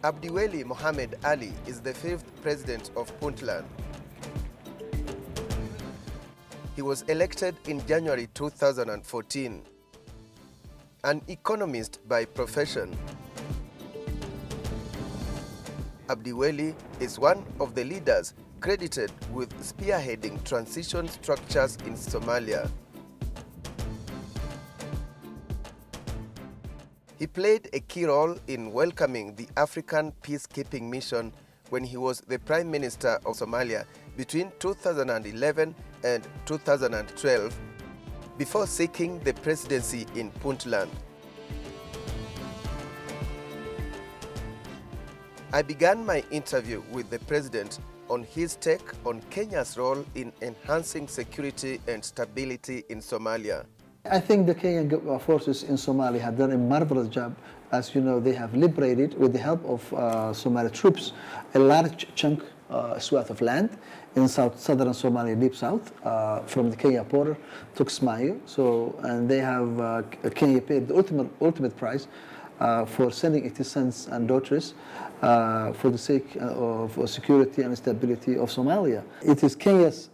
Abdiweli Mohamed Ali is the 5th president of Puntland. He was elected in January 2014. An economist by profession, Abdiweli is one of the leaders credited with spearheading transition structures in Somalia. He played a key role in welcoming the African peacekeeping mission when he was the Prime Minister of Somalia between 2011 and 2012, before seeking the presidency in Puntland. I began my interview with the president on his take on Kenya's role in enhancing security and stability in Somalia. I think the Kenyan forces in Somalia have done a marvelous job. As you know, they have liberated, with the help of Somali troops, a large chunk, swath of land in southern Somalia, deep south, from the Kenya border to Kismayo. So, and they have Kenya paid the ultimate price for sending its sons and daughters for the sake of security and stability of Somalia. It is Kenya's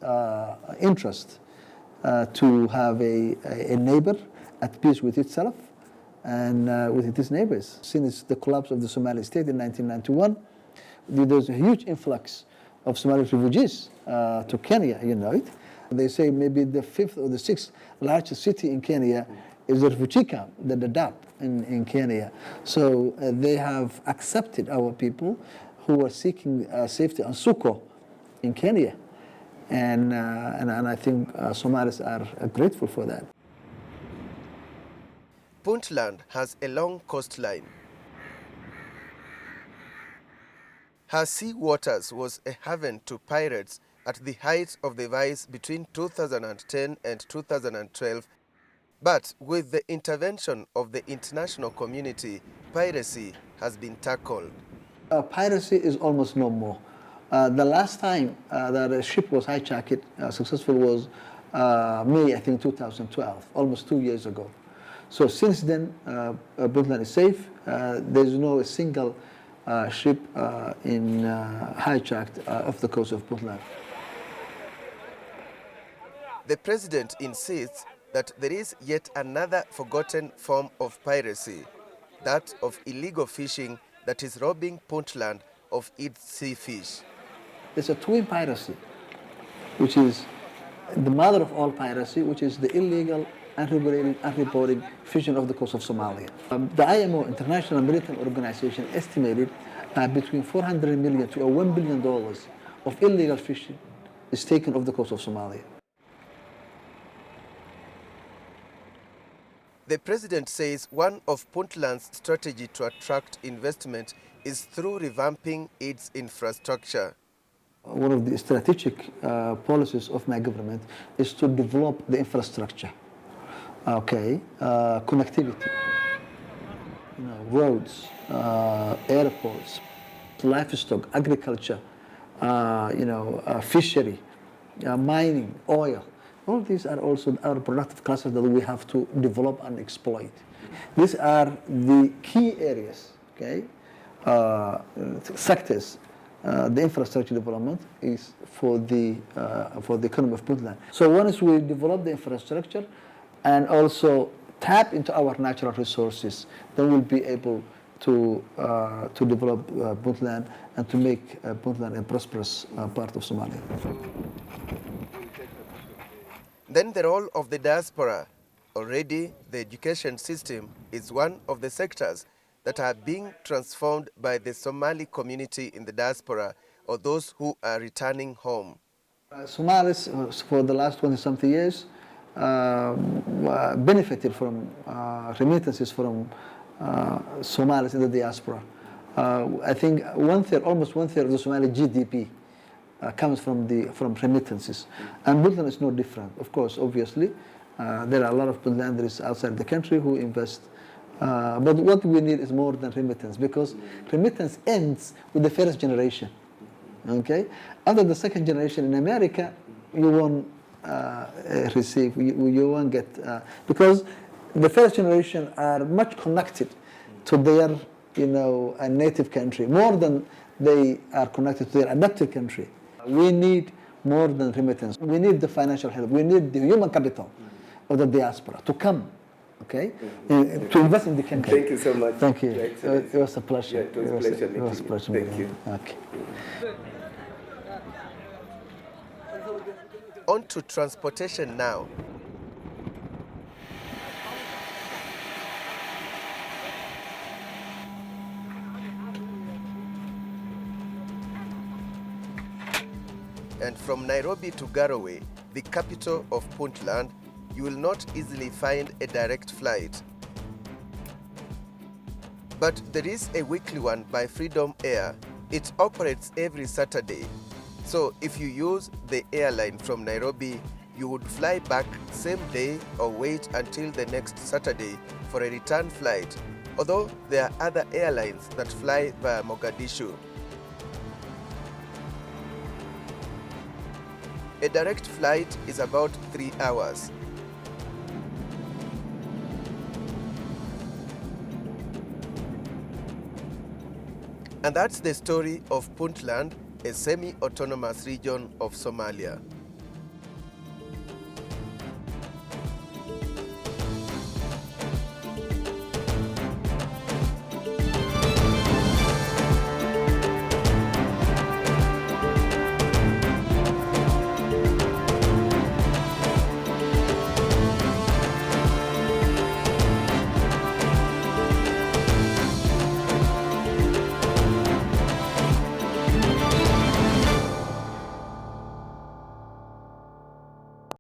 interest to have a neighbor at peace with itself and with its neighbors. Since the collapse of the Somali state in 1991, there was a huge influx of Somali refugees to Kenya, you know it. They say maybe the 5th or the 6th largest city in Kenya is a refugee camp, the Dadaab in Kenya. So they have accepted our people who are seeking safety and succor in Kenya. And I think Somalis are grateful for that. Puntland has a long coastline. Her sea waters was a haven to pirates at the height of the vice between 2010 and 2012. But with the intervention of the international community, piracy has been tackled. Piracy is almost no more. The last time that a ship was hijacked successful was May, I think, 2012, almost 2 years ago. So since then, Puntland is safe. There's no single ship in hijacked off the coast of Puntland. The president insists that there is yet another forgotten form of piracy, that of illegal fishing that is robbing Puntland of its sea fish. There's a twin piracy, which is the mother of all piracy, which is the illegal, unregulated, unreported fishing off the coast of Somalia. The IMO, International Maritime Organization, estimated between $400 million to $1 billion of illegal fishing is taken off the coast of Somalia. The president says one of Puntland's strategy to attract investment is through revamping its infrastructure. One of the strategic policies of my government is to develop the infrastructure. Okay, connectivity, roads, airports, livestock, agriculture, fishery, mining, oil. All these are also our productive classes that we have to develop and exploit. These are the key areas, okay, sectors. The infrastructure development is for the economy of Puntland. So once we develop the infrastructure and also tap into our natural resources, then we'll be able to develop Puntland and to make Puntland a prosperous part of Somalia. Then the role of the diaspora. Already, the education system is one of the sectors that are being transformed by the Somali community in the diaspora or those who are returning home. Somalis, for the last 20-something years, benefited from remittances from Somalis in the diaspora. I think almost one third of the Somali GDP comes from remittances. And Puntland is no different. Of course, obviously, there are a lot of Puntlanders outside the country who invest. But what we need is more than remittance, because remittance ends with the first generation. Okay? After the second generation in America, you won't receive, you won't get, because the first generation are much connected to their a native country, more than they are connected to their adopted country. We need more than remittance. We need the financial help. We need the human capital of the diaspora to come, okay, to invest in the country. Thank you so much. Thank you. It was a pleasure. Yeah, it was a pleasure. It was a pleasure. Thank you. Okay. On to transportation now. And from Nairobi to Garowe, the capital of Puntland, you will not easily find a direct flight. But there is a weekly one by Freedom Air. It operates every Saturday. So if you use the airline from Nairobi, you would fly back same day or wait until the next Saturday for a return flight, although there are other airlines that fly via Mogadishu. A direct flight is about 3 hours. And that's the story of Puntland, a semi-autonomous region of Somalia.